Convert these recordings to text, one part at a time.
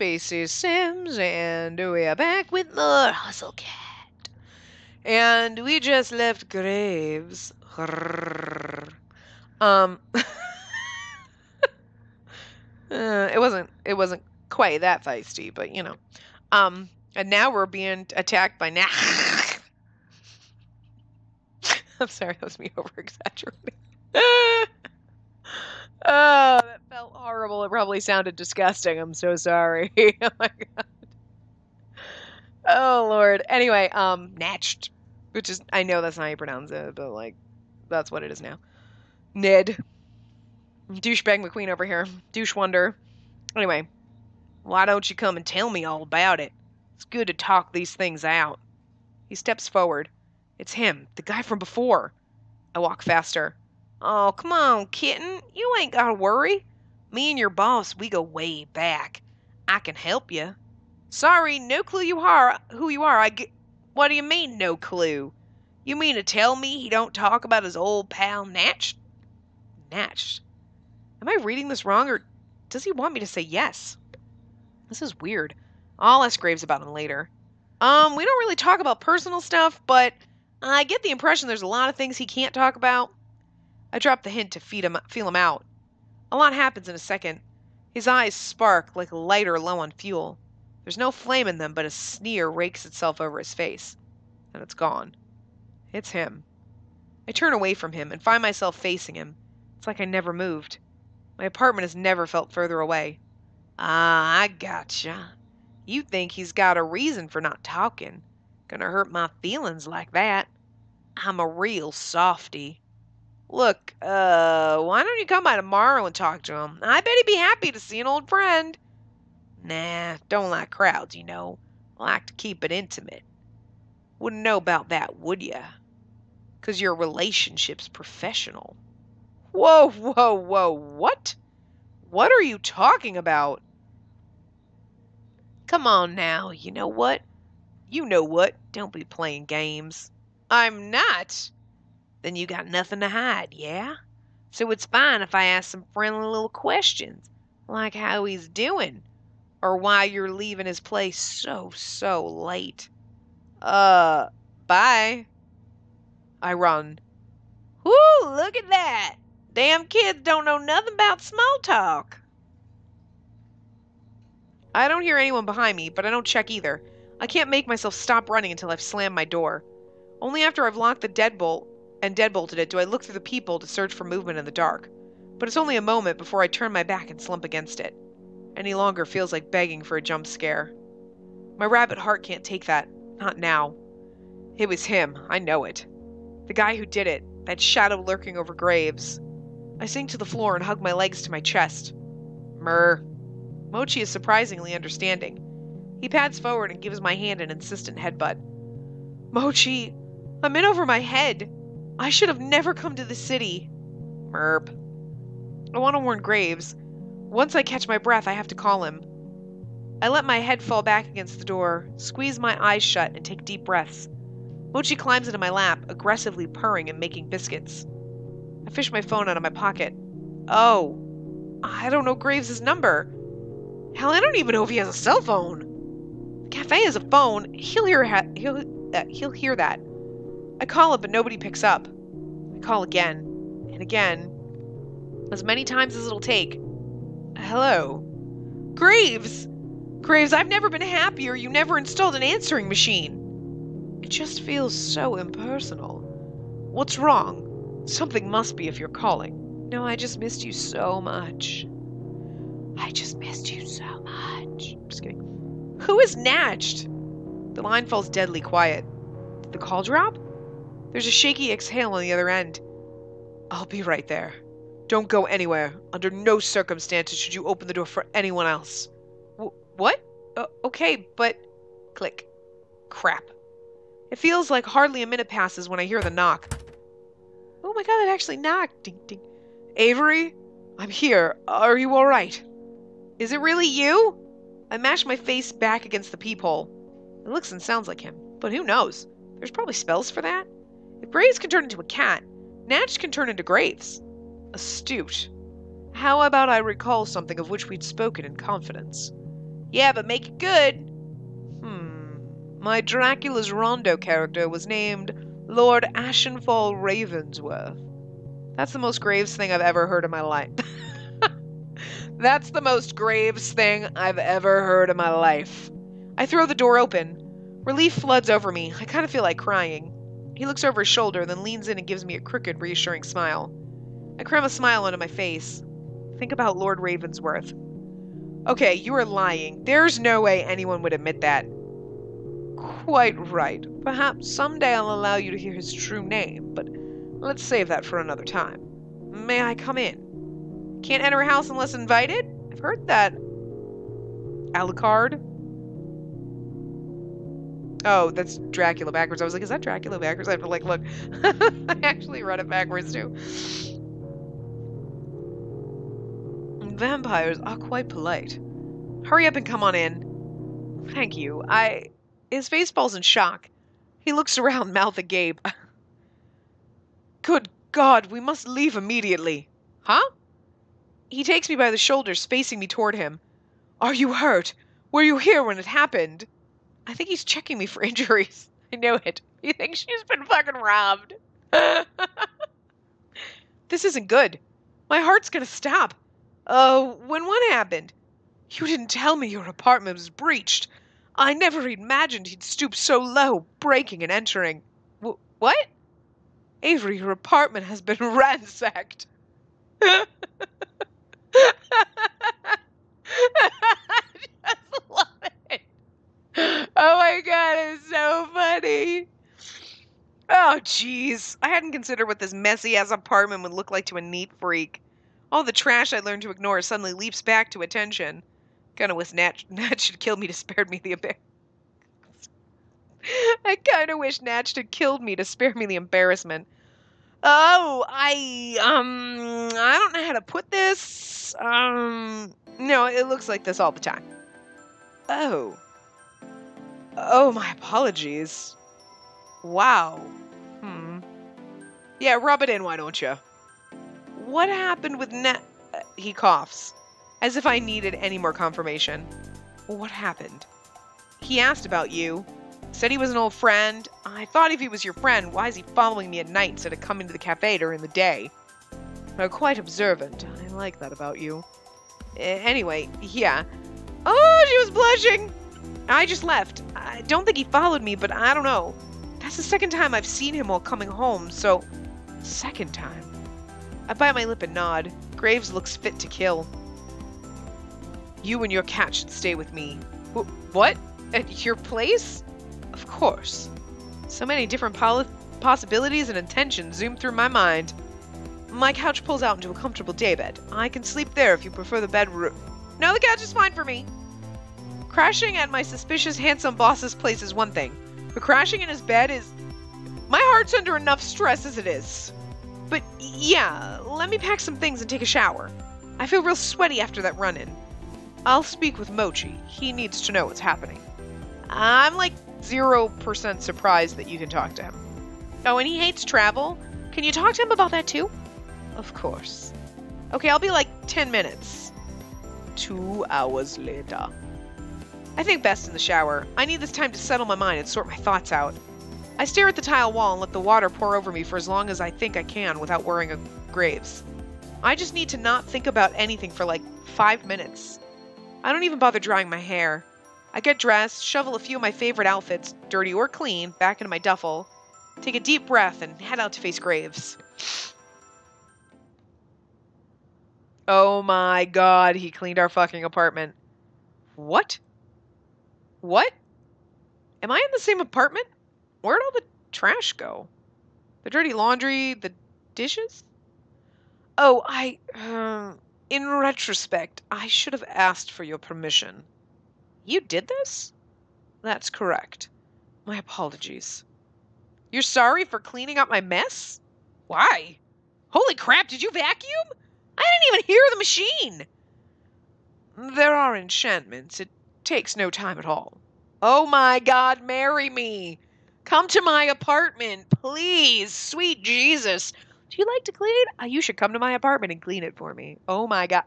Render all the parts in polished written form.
Spacey Sims, and we are back with more Hustle Cat. And we just left Graves. Um, it wasn't quite that feisty, but you know. And now we're being attacked by I'm sorry, that was me over exaggerating. Oh, that felt horrible. It probably sounded disgusting. I'm so sorry. Oh my god. Oh Lord. Anyway, Natched, which is, I know that's not how you pronounce it, but like that's what it is now. Ned. Douchebag McQueen over here. Douche Wonder. Anyway, why don't you come and tell me all about it? It's good to talk these things out. He steps forward. It's him, the guy from before. I walk faster. Oh, come on, kitten. You ain't gotta worry. Me and your boss, we go way back. I can help you. Sorry, no clue who you are. What do you mean, no clue? You mean to tell me he don't talk about his old pal Natched? Natched? Am I reading this wrong, or does he want me to say yes? This is weird. I'll ask Graves about him later. We don't really talk about personal stuff, but I get the impression there's a lot of things he can't talk about. I drop the hint to feel him out. A lot happens in a second. His eyes spark like a lighter low on fuel. There's no flame in them, but a sneer rakes itself over his face. And it's gone. It's him. I turn away from him and find myself facing him. It's like I never moved. My apartment has never felt further away. Ah, I gotcha. You think he's got a reason for not talking. Gonna hurt my feelings like that. I'm a real softy. Look, why don't you come by tomorrow and talk to him? I bet he'd be happy to see an old friend. Nah, don't like crowds, you know. Like to keep it intimate. Wouldn't know about that, would ya? 'Cause your relationship's professional. Whoa, whoa, whoa, what? What are you talking about? Come on now, you know what? You know what? Don't be playing games. I'm not. Then you got nothing to hide, yeah? So it's fine if I ask some friendly little questions, like how he's doing, or why you're leaving his place so late. Bye. I run. Whoo, look at that. Damn kids don't know nothing about small talk. I don't hear anyone behind me, but I don't check either. I can't make myself stop running until I've slammed my door. Only after I've locked the deadbolt and deadbolted it do I look through the peephole to search for movement in the dark. But it's only a moment before I turn my back and slump against it. Any longer feels like begging for a jump scare. My rabbit heart can't take that. Not now. It was him. I know it. The guy who did it. That shadow lurking over Graves. I sink to the floor and hug my legs to my chest. Myrrh. Mochi is surprisingly understanding. He pads forward and gives my hand an insistent headbutt. Mochi, I'm in over my head. I should have never come to the city. Merp. I want to warn Graves. Once I catch my breath, I have to call him. I let my head fall back against the door, squeeze my eyes shut, and take deep breaths. Mochi climbs into my lap, aggressively purring and making biscuits. I fish my phone out of my pocket. Oh, I don't know Graves' number. Hell, I don't even know if he has a cell phone. The cafe has a phone. He'll hear that. I call it, but nobody picks up. I call again and again, as many times as it'll take. Hello, Graves. Graves, I've never been happier. You never installed an answering machine. It just feels so impersonal. What's wrong? Something must be if you're calling. No, I just missed you so much. I just missed you so much. Just kidding. Who is Natched? The line falls deadly quiet. Did the call drop? There's a shaky exhale on the other end. I'll be right there. Don't go anywhere. Under no circumstances should you open the door for anyone else. What? Okay, but... Click. Crap. It feels like hardly a minute passes when I hear the knock. Oh my god, it actually knocked. Ding, ding. Avery? I'm here. Are you alright? Is it really you? I mash my face back against the peephole. It looks and sounds like him, but who knows? There's probably spells for that. If Graves can turn into a cat, Natch can turn into Graves. Astute. How about I recall something of which we'd spoken in confidence? Yeah, but make it good. My Dracula's Rondo character was named Lord Ashenfall Ravensworth. That's the most Graves thing I've ever heard in my life. That's the most Graves thing I've ever heard in my life. I throw the door open. Relief floods over me. I kind of feel like crying. He looks over his shoulder, then leans in and gives me a crooked, reassuring smile. I cram a smile onto my face. Think about Lord Ravensworth. Okay, you are lying. There's no way anyone would admit that. Quite right. Perhaps someday I'll allow you to hear his true name, but let's save that for another time. May I come in? Can't enter a house unless invited? I've heard that. Alucard? Oh, that's Dracula backwards. I was like, is that Dracula backwards? I have to look. I actually read it backwards too. Vampires are quite polite. Hurry up and come on in. Thank you. His face falls in shock. He looks around, mouth agape. Good God, we must leave immediately. Huh? He takes me by the shoulders, facing me toward him. Are you hurt? Were you here when it happened? I think he's checking me for injuries. I know it. He thinks she's been fucking robbed. This isn't good. My heart's gonna stop. When what happened? You didn't tell me your apartment was breached. I never imagined he'd stoop so low, breaking and entering. What? Avery, your apartment has been ransacked. I just love it. Oh my God, it's so funny. Oh, jeez. I hadn't considered what this messy-ass apartment would look like to a neat freak. All the trash I learned to ignore suddenly leaps back to attention. Kinda wish Nat should kill me to spare me the embarrassment. I kinda wish Natch had killed me to spare me the embarrassment. Oh, I don't know how to put this. No, it looks like this all the time. Oh. Oh, my apologies. Wow. Yeah, rub it in, why don't you? What happened with He coughs, as if I needed any more confirmation. What happened? He asked about you. Said he was an old friend. I thought if he was your friend, why is he following me at night instead of coming to the cafe during the day? You're quite observant. I like that about you. Anyway, yeah. Oh, she was blushing! I just left. I don't think he followed me, but I don't know. That's the second time I've seen him while coming home, so... Second time. I bite my lip and nod. Graves looks fit to kill. You and your cat should stay with me. What? At your place? Of course. So many different possibilities and intentions zoom through my mind. My couch pulls out into a comfortable daybed. I can sleep there if you prefer the bedroom. No, the couch is fine for me. Crashing at my suspicious handsome boss's place is one thing, but crashing in his bed is... My heart's under enough stress as it is. But yeah, let me pack some things and take a shower. I feel real sweaty after that run-in. I'll speak with Mochi. He needs to know what's happening. I'm like 0% surprised that you can talk to him. Oh, and he hates travel? Can you talk to him about that too? Of course. Okay, I'll be like 10 minutes. 2 hours later. I think best in the shower. I need this time to settle my mind and sort my thoughts out. I stare at the tile wall and let the water pour over me for as long as I think I can without worrying of Graves. I just need to not think about anything for like 5 minutes. I don't even bother drying my hair. I get dressed, shovel a few of my favorite outfits, dirty or clean, back into my duffel, take a deep breath, and head out to face Graves. Oh my God, he cleaned our fucking apartment. What? What? Am I in the same apartment? Where'd all the trash go? The dirty laundry, the dishes? Oh, in retrospect, I should have asked for your permission. You did this? That's correct. My apologies. You're sorry for cleaning up my mess? Why? Holy crap, did you vacuum? I didn't even hear the machine. There are enchantments. It takes no time at all. Oh my God, marry me. Come to my apartment, please. Sweet Jesus. Do you like to clean? You should come to my apartment and clean it for me. Oh my God.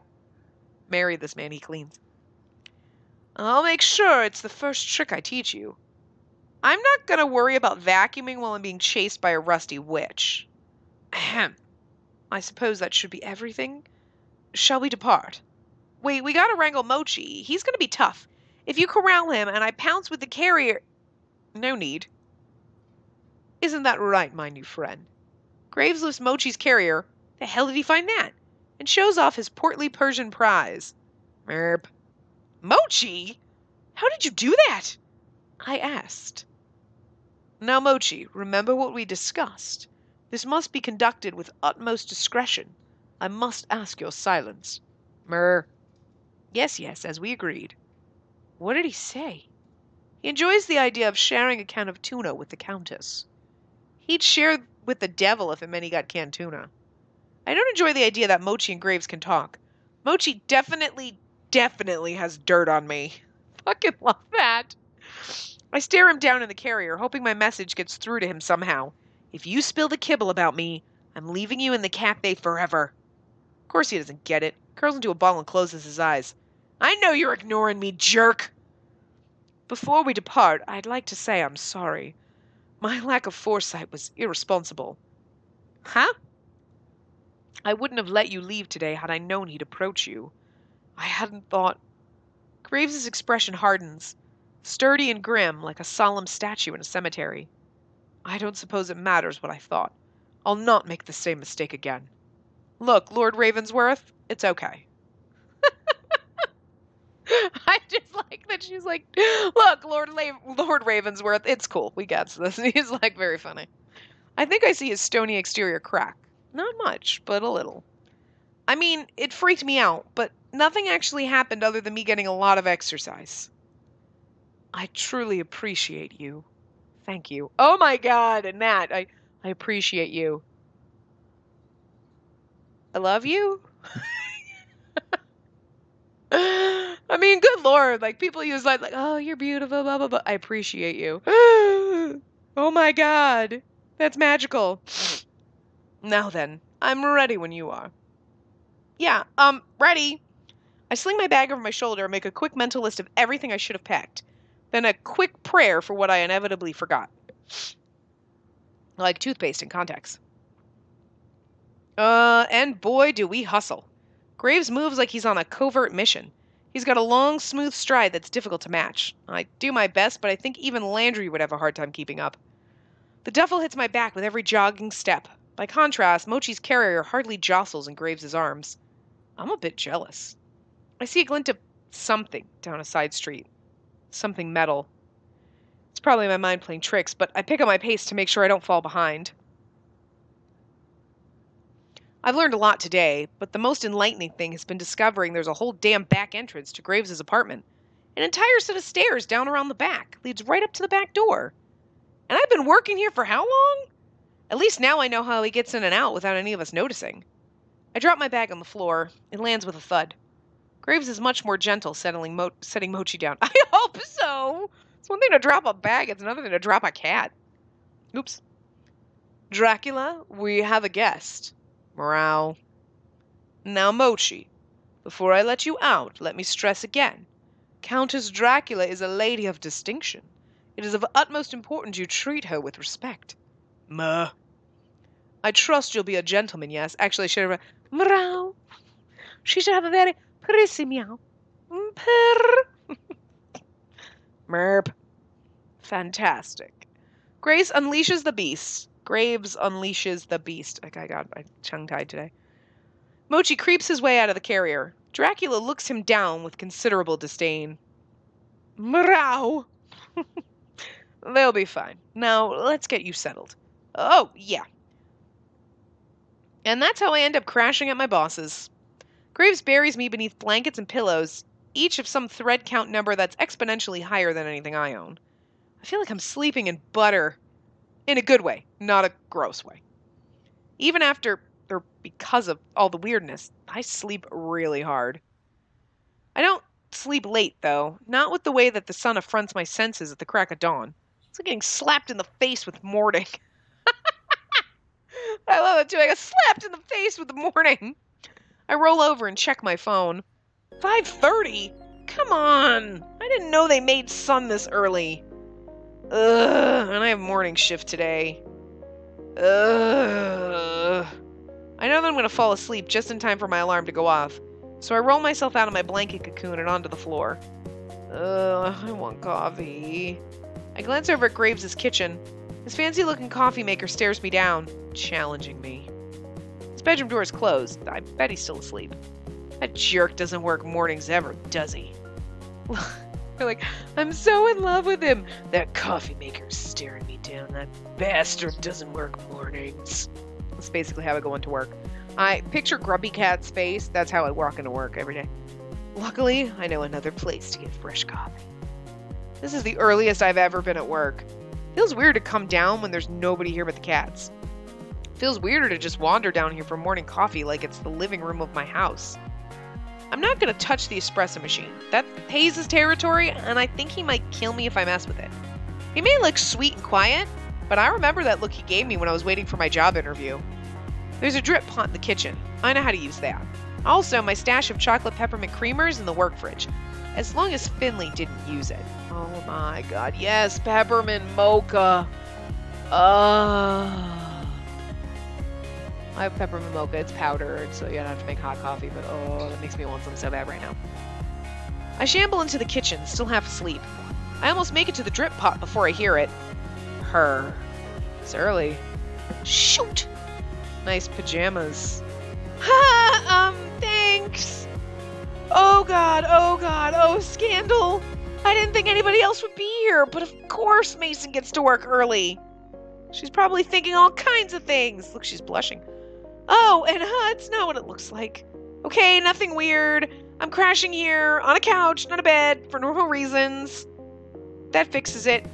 Marry this man, he cleans. I'll make sure it's the first trick I teach you. I'm not gonna worry about vacuuming while I'm being chased by a rusty witch. Ahem. I suppose that should be everything. Shall we depart? Wait, we gotta wrangle Mochi. He's gonna be tough. If you corral him and I pounce with the carrier... No need. Isn't that right, my new friend? Graves lifts Mochi's carrier. The hell did he find that? And shows off his portly Persian prize. Merp. Mochi? How did you do that? I asked. Now, Mochi, remember what we discussed. This must be conducted with utmost discretion. I must ask your silence. Mer. Yes, as we agreed. What did he say? He enjoys the idea of sharing a can of tuna with the Countess. He'd share with the devil if it meant he got canned tuna. I don't enjoy the idea that Mochi and Graves can talk. Mochi definitely has dirt on me. Fucking love that. I stare him down in the carrier, hoping my message gets through to him somehow. If you spill the kibble about me, I'm leaving you in the cafe forever. Of course he doesn't get it. Curls into a ball and closes his eyes. I know you're ignoring me, jerk. Before we depart, I'd like to say I'm sorry. My lack of foresight was irresponsible. Huh? I wouldn't have let you leave today had I known he'd approach you. I hadn't thought... Graves's expression hardens, sturdy and grim like a solemn statue in a cemetery. I don't suppose it matters what I thought. I'll not make the same mistake again. Look, Lord Ravensworth, it's okay. I just like that she's like, look, Lord Ravensworth, it's cool. We got this. And he's like very funny. I think I see his stony exterior crack. Not much, but a little. I mean, it freaked me out, but nothing actually happened other than me getting a lot of exercise. I truly appreciate you. Thank you. Oh my God, and that, I appreciate you. I love you. I mean, good Lord, like people use like, oh, you're beautiful, blah, blah, blah. I appreciate you. Oh my God, that's magical. Now then, I'm ready when you are. Yeah, ready. I sling my bag over my shoulder and make a quick mental list of everything I should have packed. Then a quick prayer for what I inevitably forgot. Like toothpaste and contacts. And boy, do we hustle. Graves moves like he's on a covert mission. He's got a long, smooth stride that's difficult to match. I do my best, but I think even Landry would have a hard time keeping up. The duffel hits my back with every jogging step. By contrast, Mochi's carrier hardly jostles in Graves' arms. I'm a bit jealous. I see a glint of something down a side street. Something metal. It's probably my mind playing tricks, but I pick up my pace to make sure I don't fall behind. I've learned a lot today, but the most enlightening thing has been discovering there's a whole damn back entrance to Graves' apartment. An entire set of stairs down around the back leads right up to the back door. And I've been working here for how long? At least now I know how he gets in and out without any of us noticing. I drop my bag on the floor. It lands with a thud. Graves is much more gentle, setting Mochi down. I hope so! It's one thing to drop a bag, it's another thing to drop a cat. Oops. Dracula, we have a guest. Morale. Now, Mochi, before I let you out, let me stress again. Countess Dracula is a lady of distinction. It is of utmost importance you treat her with respect. Muh. I trust you'll be a gentleman, yes? Actually, I should have... Meow. She should have a very pretty meow. Purr. Merp. Fantastic. Graves unleashes the beast. Graves unleashes the beast. I got tongue-tied today. Mochi creeps his way out of the carrier. Dracula looks him down with considerable disdain. Meow. They'll be fine. Now, let's get you settled. Oh, yeah. And that's how I end up crashing at my boss's. Graves buries me beneath blankets and pillows, each of some thread count number that's exponentially higher than anything I own. I feel like I'm sleeping in butter. In a good way, not a gross way. Even after, or because of all the weirdness, I sleep really hard. I don't sleep late, though. Not with the way that the sun affronts my senses at the crack of dawn. It's like getting slapped in the face with morning. I love it too. I got slapped in the face with the morning. I roll over and check my phone. 5:30? Come on! I didn't know they made sun this early. Ugh, and I have morning shift today. Ugh. I know that I'm going to fall asleep just in time for my alarm to go off, so I roll myself out of my blanket cocoon and onto the floor. Ugh, I want coffee. I glance over at Graves' kitchen. His fancy-looking coffee maker stares me down, challenging me. His bedroom door is closed. I bet he's still asleep. That jerk doesn't work mornings ever, does he? Like, I'm so in love with him. That coffee maker's staring me down. That bastard doesn't work mornings. That's basically how I go into work. I picture Grubby Cat's face. That's how I walk into work every day. Luckily, I know another place to get fresh coffee. This is the earliest I've ever been at work. Feels weird to come down when there's nobody here but the cats. Feels weirder to just wander down here for morning coffee like it's the living room of my house. I'm not going to touch the espresso machine. That's Hayes' territory, and I think he might kill me if I mess with it. He may look sweet and quiet, but I remember that look he gave me when I was waiting for my job interview. There's a drip pot in the kitchen. I know how to use that. Also, my stash of chocolate peppermint creamers in the work fridge. As long as Finley didn't use it. Oh my god, yes, peppermint mocha. I have peppermint mocha. It's powdered, so you don't have to make hot coffee, but oh, that makes me want some so bad right now. I shamble into the kitchen, still half asleep. I almost make it to the drip pot before I hear it. Her. It's early. Shoot! Nice pajamas. Ha! Thanks! Oh god, oh scandal! I didn't think anybody else would be here, but of course Mason gets to work early. She's probably thinking all kinds of things. Look, she's blushing. Oh, and it's not what it looks like. Okay, nothing weird. I'm crashing here, on a couch, not a bed, for normal reasons. That fixes it.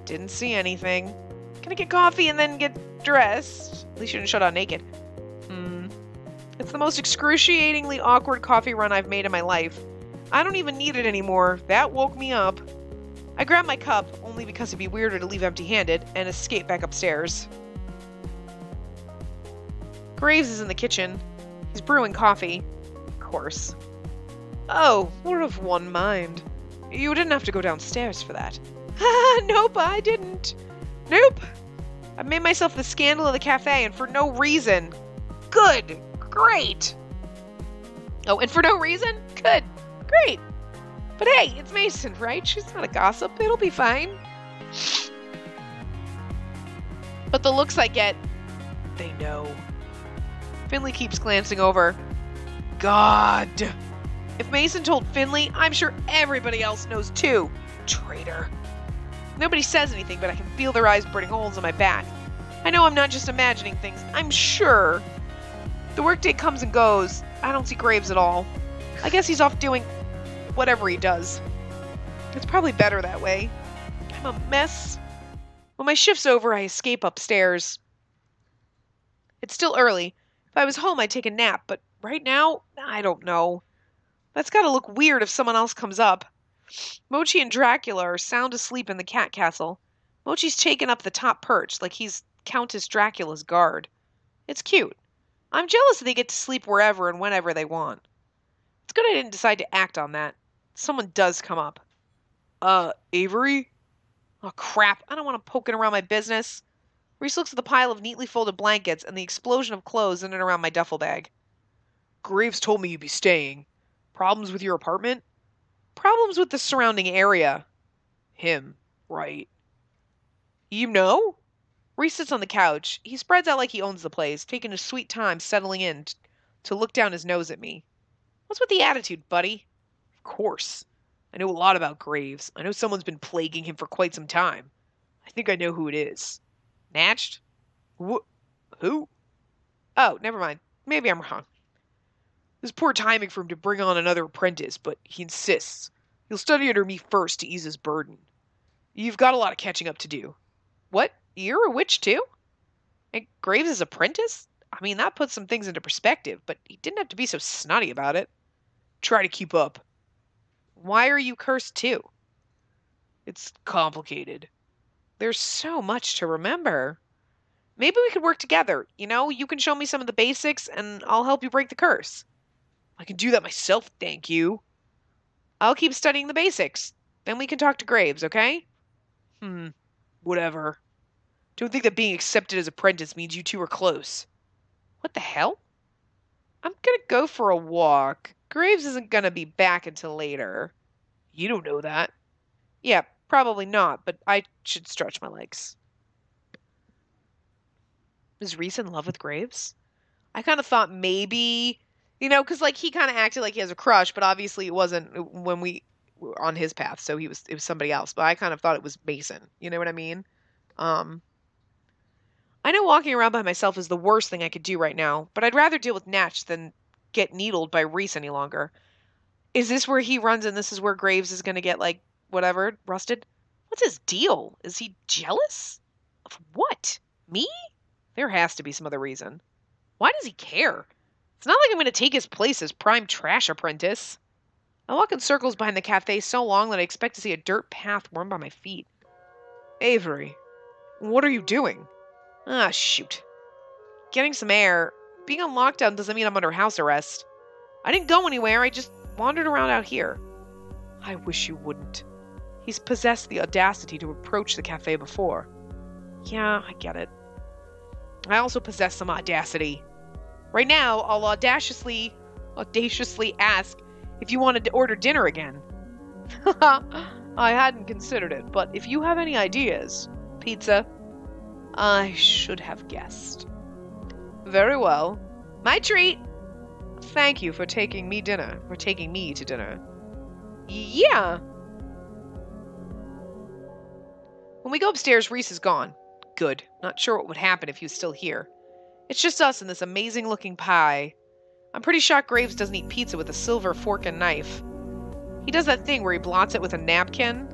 Didn't see anything. Can I get coffee and then get dressed? At least you didn't shut out naked. It's the most excruciatingly awkward coffee run I've made in my life. I don't even need it anymore. That woke me up. I grab my cup, only because it'd be weirder to leave empty-handed, and escape back upstairs. Graves is in the kitchen. He's brewing coffee. Of course. Oh, we're of one mind. You didn't have to go downstairs for that. Nope, I didn't. Nope. I made myself the scandal of the cafe, and for no reason. Good. Great. Oh, and for no reason? Good. Great. But hey, it's Mason, right? She's not a gossip. It'll be fine. But the looks I get, they know. Finley keeps glancing over. God. If Mason told Finley, I'm sure everybody else knows too. Traitor. Nobody says anything, but I can feel their eyes burning holes in my back. I know I'm not just imagining things. I'm sure. The workday comes and goes. I don't see Graves at all. I guess he's off doing whatever he does. It's probably better that way. I'm a mess. When my shift's over, I escape upstairs. It's still early. If I was home, I'd take a nap, but right now, I don't know. That's gotta look weird if someone else comes up. Mochi and Dracula are sound asleep in the cat castle. Mochi's taken up the top perch, like he's Countess Dracula's guard. It's cute. I'm jealous that they get to sleep wherever and whenever they want. It's good I didn't decide to act on that. Someone does come up. Avery? Oh, crap. I don't want him poking around my business. Reese looks at the pile of neatly folded blankets and the explosion of clothes in and around my duffel bag. Graves told me you'd be staying. Problems with your apartment? Problems with the surrounding area. Him, right. You know? Reese sits on the couch. He spreads out like he owns the place, taking his sweet time settling in to look down his nose at me. What's with the attitude, buddy? Of course. I know a lot about Graves. I know someone's been plaguing him for quite some time. I think I know who it is. Natched? Who? Oh, never mind. Maybe I'm wrong. It's poor timing for him to bring on another apprentice, but he insists. He'll study under me first to ease his burden. You've got a lot of catching up to do. What? You're a witch too? And Graves' apprentice? I mean, that puts some things into perspective, but he didn't have to be so snotty about it. Try to keep up. Why are you cursed too? It's complicated. There's so much to remember. Maybe we could work together. You know, you can show me some of the basics, and I'll help you break the curse. I can do that myself, thank you. I'll keep studying the basics. Then we can talk to Graves, okay? Whatever. Don't think that being accepted as apprentice means you two are close. What the hell? I'm gonna go for a walk. Graves isn't gonna be back until later. You don't know that. Yeah, probably not, but I should stretch my legs. Is Reese in love with Graves? I kind of thought maybe, because like he kind of acted like he has a crush, but obviously it wasn't when we were on his path, so it was somebody else. But I kind of thought it was Mason. You know what I mean? I know walking around by myself is the worst thing I could do right now, but I'd rather deal with Natch than get needled by Reese any longer. Is this where he runs and this is where Graves is going to get, like, whatever, rusted? What's his deal? Is he jealous? Of what? Me? There has to be some other reason. Why does he care? It's not like I'm going to take his place as prime trash apprentice. I walk in circles behind the cafe so long that I expect to see a dirt path worn by my feet. Avery, what are you doing? Ah, shoot. Getting some air. Being on lockdown doesn't mean I'm under house arrest. I didn't go anywhere, I just wandered around out here. I wish you wouldn't. He's possessed the audacity to approach the cafe before. Yeah, I get it. I also possess some audacity. Right now, I'll audaciously ask if you wanted to order dinner again. I hadn't considered it, but if you have any ideas... Pizza? I should have guessed. Very well. My treat! Thank you for taking me to dinner. Yeah. When we go upstairs, Reese is gone. Good. Not sure what would happen if he was still here. It's just us and this amazing-looking pie. I'm pretty shocked Graves doesn't eat pizza with a silver fork and knife. He does that thing where he blots it with a napkin.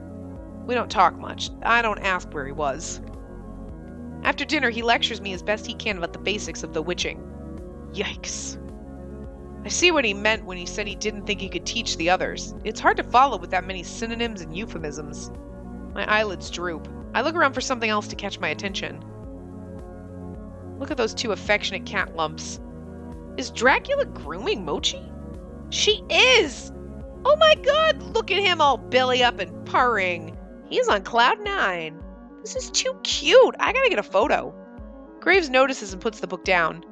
We don't talk much. I don't ask where he was. After dinner, he lectures me as best he can about the basics of the witching. Yikes. I see what he meant when he said he didn't think he could teach the others. It's hard to follow with that many synonyms and euphemisms. My eyelids droop. I look around for something else to catch my attention. Look at those two affectionate cat lumps. Is Dracula grooming Mochi? She is! Oh my god, look at him all belly up and purring. He's on cloud 9. This is too cute. I gotta get a photo. Graves notices and puts the book down.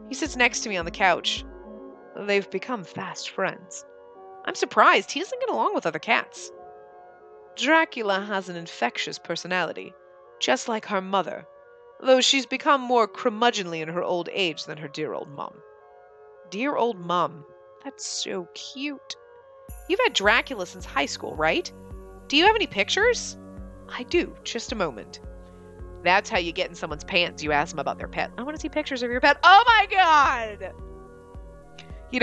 He sits next to me on the couch. They've become fast friends. I'm surprised. He doesn't get along with other cats. Dracula has an infectious personality, just like her mother, though she's become more curmudgeonly in her old age than her dear old mum. Dear old mum. That's so cute. You've had Dracula since high school, right? Do you have any pictures? I do. Just a moment. That's how you get in someone's pants. You ask them about their pet. I want to see pictures of your pet. Oh my god!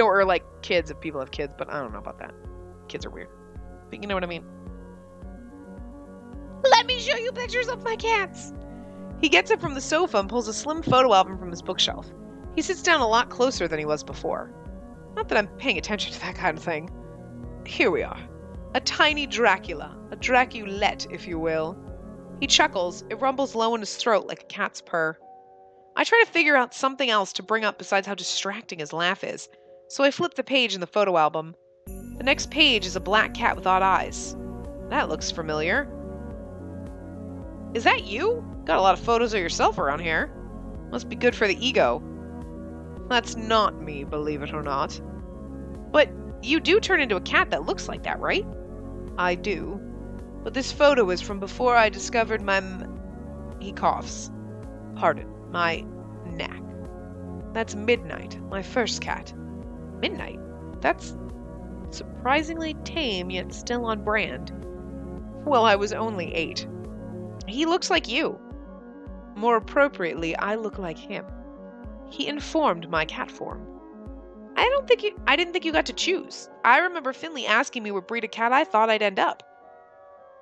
Or like kids if people have kids, but I don't know about that. Kids are weird. But you know what I mean. Let me show you pictures of my cats! He gets up from the sofa and pulls a slim photo album from his bookshelf. He sits down a lot closer than he was before. Not that I'm paying attention to that kind of thing. Here we are. A tiny Dracula. A Draculette, if you will. He chuckles. It rumbles low in his throat like a cat's purr. I try to figure out something else to bring up besides how distracting his laugh is, so I flip the page in the photo album. The next page is a black cat with odd eyes. That looks familiar. Is that you? Got a lot of photos of yourself around here. Must be good for the ego. That's not me, believe it or not. But you do turn into a cat that looks like that, right? I do. But this photo is from before I discovered my... He coughs. Pardon, my knack. That's Midnight, my first cat. Midnight? That's surprisingly tame, yet still on brand. Well, I was only 8. He looks like you. More appropriately, I look like him. He informed my cat form. I didn't think you got to choose. I remember Finley asking me what breed of cat I thought I'd end up.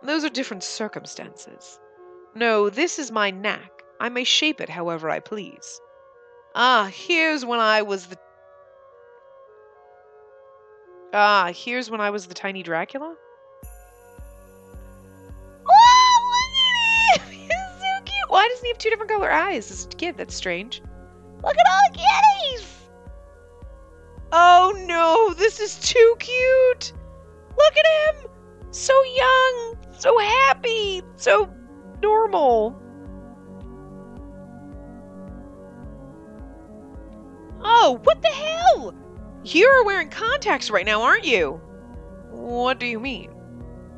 Those are different circumstances. No, this is my knack. I may shape it however I please. Here's when I was the tiny Dracula? Oh, look at him! He's so cute! Why doesn't he have 2 different color eyes as a kid? That's strange. Look at all the kitties! Oh no, this is too cute! look at him! So young, so happy, so normal. Oh, what the hell? You're wearing contacts right now, aren't you? What do you mean?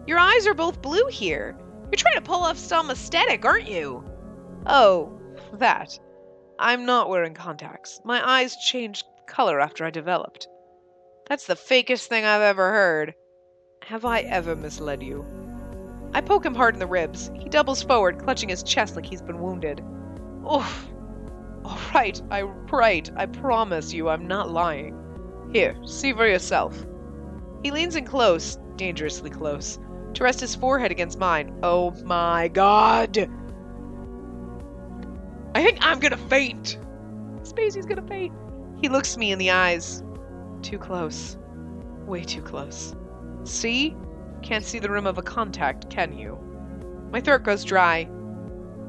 Your eyes are both blue here. You're trying to pull off some aesthetic, aren't you? Oh, that. I'm not wearing contacts. My eyes changed color after I developed. That's the fakest thing I've ever heard. Have I ever misled you? I poke him hard in the ribs. He doubles forward, clutching his chest like he's been wounded. Oof. All right, I promise you I'm not lying. Here, see for yourself. He leans in close, dangerously close, to rest his forehead against mine. Oh my god! I think I'm gonna faint! Spacey's gonna faint. He looks me in the eyes. Too close. Way too close. See? Can't see the rim of a contact, can you? My throat goes dry.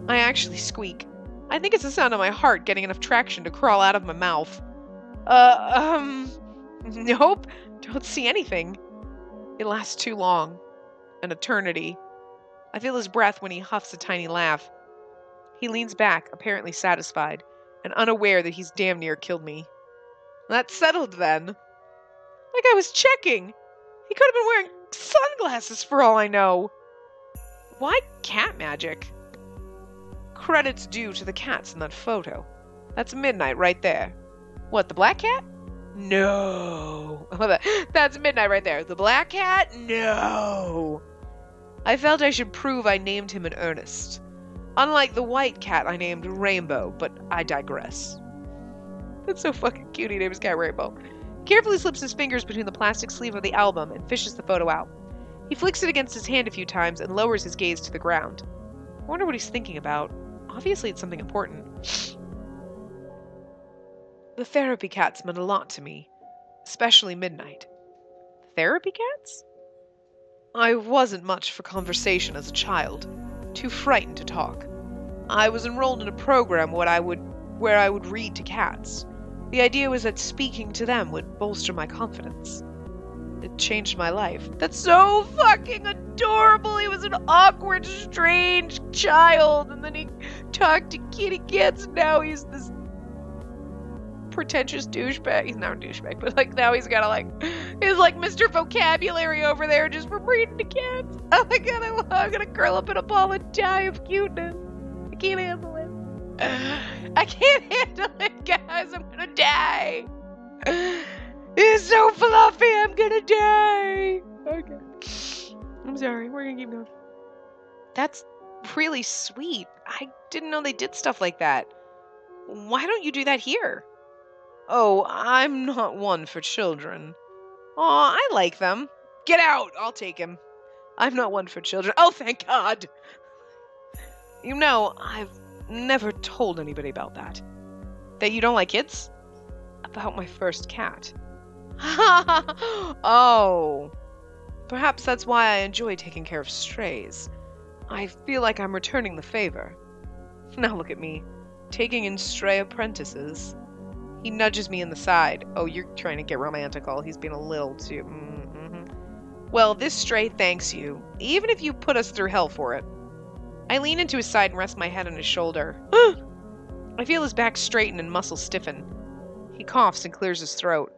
I actually squeak. I think it's the sound of my heart getting enough traction to crawl out of my mouth. Nope. Don't see anything. It lasts too long. An eternity. I feel his breath when he huffs a tiny laugh. He leans back, apparently satisfied, and unaware that he's damn near killed me. That's settled then. Like I was checking. He could have been wearing sunglasses for all I know. Why cat magic? Credits due to the cats in that photo. That's Midnight right there. What, the black cat? No. That's Midnight right there. The black cat? No. I felt I should prove I named him in earnest. Unlike the white cat I named Rainbow, but I digress. That's so fucking cute, he named his cat Rainbow. Carefully slips his fingers between the plastic sleeve of the album and fishes the photo out. He flicks it against his hand a few times and lowers his gaze to the ground. I wonder what he's thinking about. Obviously it's something important. The therapy cats meant a lot to me, especially Midnight. Therapy cats? I wasn't much for conversation as a child, too frightened to talk. I was enrolled in a program where I would read to cats. The idea was that speaking to them would bolster my confidence. It changed my life. That's so fucking adorable! He was an awkward, strange child, and then he talked to kitty cats, and now he's this pretentious douchebag. He's not a douchebag, but like now he's got he's like Mr. Vocabulary over there just for reading to cats. Oh my god, I'm gonna curl up in a ball and die of cuteness. I can't handle it. I can't handle it, guys. I'm gonna die. It's so fluffy. I'm gonna die. Okay. I'm sorry. We're gonna keep going. That's really sweet. I didn't know they did stuff like that. Why don't you do that here? Oh, I'm not one for children. Aw, I like them. Get out! I'll take him. I'm not one for children. Oh, thank God! You know, I've never told anybody about that. That you don't like kids? About my first cat. Oh. Perhaps that's why I enjoy taking care of strays. I feel like I'm returning the favor. Now look at me, taking in stray apprentices. He nudges me in the side. Oh, you're trying to get romantical. He's being a little too... Well, this stray thanks you, even if you put us through hell for it. I lean into his side and rest my head on his shoulder. I feel his back straighten and muscles stiffen. He coughs and clears his throat.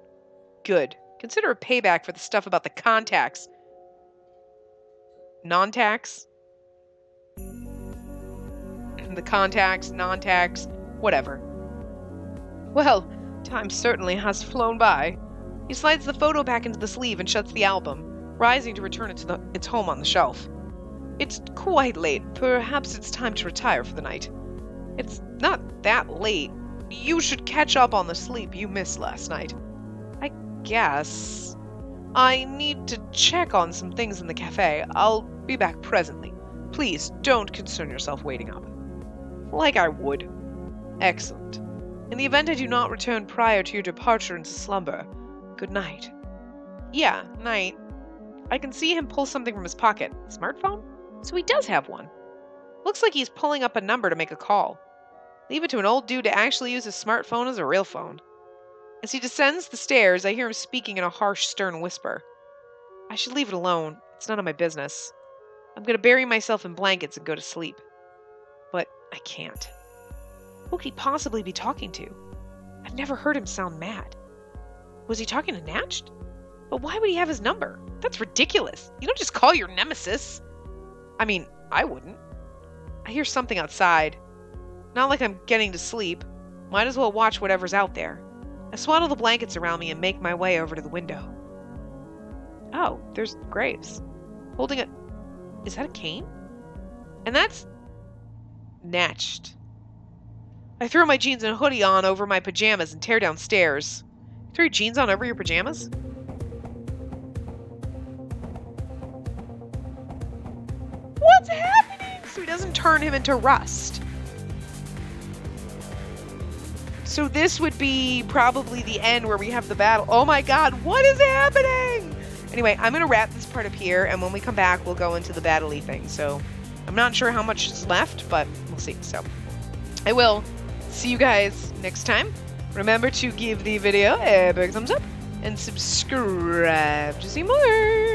Good. Consider a payback for the stuff about the contacts. Non-tax? The contacts, non-tax, whatever. Well, time certainly has flown by. He slides the photo back into the sleeve and shuts the album, rising to return it to its home on the shelf. It's quite late. Perhaps it's time to retire for the night. It's not that late. You should catch up on the sleep you missed last night. I guess. I need to check on some things in the cafe. I'll be back presently. Please don't concern yourself waiting up. Like I would. Excellent. In the event I do not return prior to your departure into slumber, good night. Yeah, night. I can see him pull something from his pocket. Smartphone? So he does have one. Looks like he's pulling up a number to make a call. Leave it to an old dude to actually use his smartphone as a real phone. As he descends the stairs, I hear him speaking in a harsh, stern whisper. I should leave it alone. It's none of my business. I'm gonna bury myself in blankets and go to sleep. But I can't. Who could he possibly be talking to? I've never heard him sound mad. Was he talking to Natched? But why would he have his number? That's ridiculous. You don't just call your nemesis. I mean, I wouldn't. I hear something outside. Not like I'm getting to sleep. Might as well watch whatever's out there. I swaddle the blankets around me and make my way over to the window. Oh, there's Graves. Holding a... Is that a cane? And that's... Natched. I throw my jeans and hoodie on over my pajamas and tear downstairs. Throw your jeans on over your pajamas? What's happening? So he doesn't turn him into rust. So this would be probably the end where we have the battle. Oh my god, what is happening? Anyway, I'm going to wrap this part up here, and when we come back, we'll go into the battle-y thing. So I'm not sure how much is left, but we'll see. So I will see you guys next time. Remember to give the video a big thumbs up and subscribe to see more.